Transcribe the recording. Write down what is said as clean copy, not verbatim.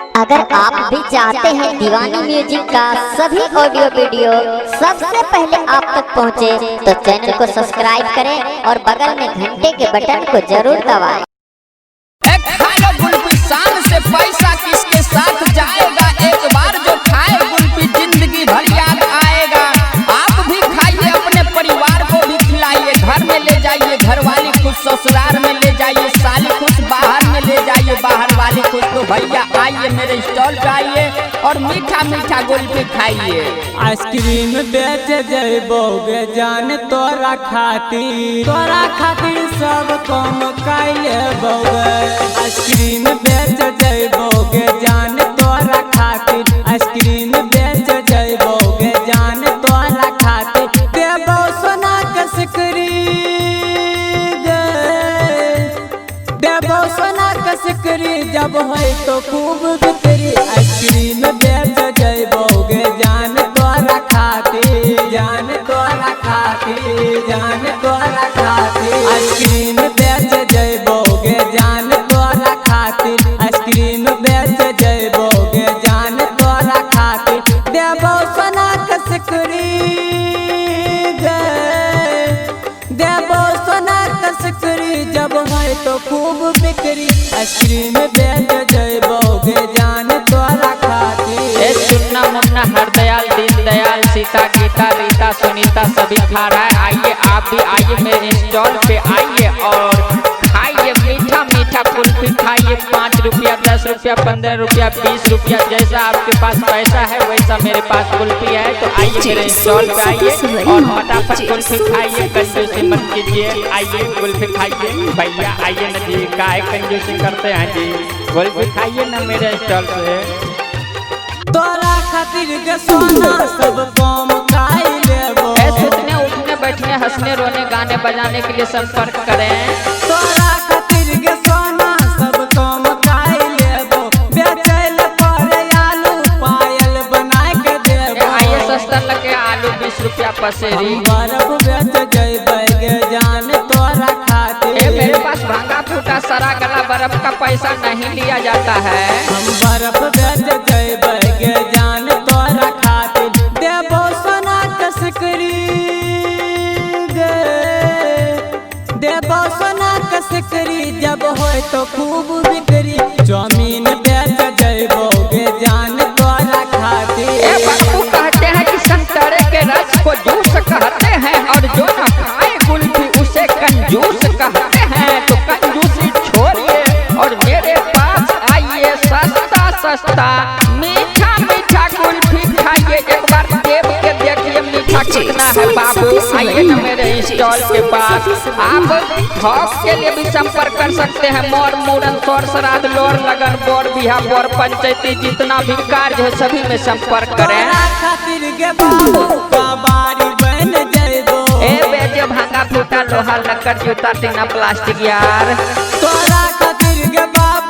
अगर आप भी चाहते हैं दीवानी म्यूजिक का सभी ऑडियो वीडियो सबसे पहले आप तक पहुंचे, तो चैनल को सब्सक्राइब करें और बगल में घंटे के बटन को जरूर दबाएं। शान से पैसा किसके साथ जाएगा, एक बार जो खाए गुल्फी जिंदगी भर याद आएगा। आप भी खाइए, अपने परिवार को भी खिलाइए, घर में ले जाइए घर वाली खुश, ससुराल में ले जाइए साली खुश, बाहर में ले जाइए बाहर वाली खुश। तो भैया आइए मेरे स्टॉल पे आइए और मीठा मीठा गुल्फी खाइए। आइसक्रीम बेच जैबोगे जान तोरा खातिर सब कम कैले बोगे। आइसक्रीम बेच जैबोगे जान तोरा खातिर, आइसक्रीम बेच जैबोगे जान तोरा खातिर। देबो सोना के सिकरी देबो सोना के सिकरी, जब है तो खूब बिक्री। आइसक्रीम बेच जैबोगे जान तोरा खातिर, जान तोरा खातिर, जान तोरा खातिर। आइसक्रीम बेच जैबोगे जान तोरा खातिर, आइसक्रीम बेच जैबोगे जान तोरा खातिर। देबो सोना के सिकरी देबो सोना के सिकरी, जब है तो खूब बिक्री। आइसक्रीम बेच जैबोगे जान तोरा खातिर। सुनना मुन्ना हरदयाल दीनदयाल सीता गीता रीता सुनीता सभी खा रहा है। आइए आप भी आइए मेरे स्टॉल पे आइए और खाइए मीठा मीठा कुल्फी खाइए। 5 रुपया 10 रुपया 15 रुपया 20 रुपया, जैसा आपके पास पैसा है वैसा मेरे पास कुल्फी है। तो आइए मेरे स्टॉल पे आइए और फटाफट कुल्फी खाइए, कंजूसी मत कीजिए। आइए कुल्फी खाइए भैया, आइए न जी, काहे कंजूसी करते हैं जी, कुल्फी खाइए ना मेरे स्टॉल पे। तोरा खातिर के सोना सब कम खाई लेबो। सोचने उठने बैठने हंसने रोने गाने बजाने के लिए संपर्क करें। तोरा खातिर के सोना सब कम खाई लेबो। बेचैल पर आलू पायल बना के देबो। आइए सस्ता लगे आलू 20 रुपया पसेरी। बर्फ बेच जैबोगे जान तोरा खातिर। मेरे पास भांगा फूटा सरा गला बर्फ का पैसा नहीं लिया जाता है। हम बर्फ बेच जैबोगे जान तोरा खातिर। देबो सोना के सिकरी देबो सोना के सिकरी, जब होय तो खूब बिक्री। जमीन बेच जैबोगे जान तोरा खातिर। बापू कहते हैं कि संतरे के रस को जूस कहते हैं और जो न खाए गुल्फी उसे कंजूस कहते हैं। तो कंजूसी छोड़िए और मेरे पास आइए, सस्ता सस्ता मीठा मीठा कुल्फी खाइए। एक बार देख के देखिए मीठा कितना है बाबू। आइए ना मेरे स्टॉल के पास। आप थोक के लिए भी संपर्क कर सकते हैं। मोर मूरन तोर श्राद्ध लोर लगन बोर बिहा बोर पंचायती जितना भी कार्य है सभी में संपर्क करें। खातिर के बाबू का बारी बन जैबो। बेजे भांगा फूटा लोहा लक्कड़ जूता टीना प्लास्टिक यार। तोरा खातिर के बाबू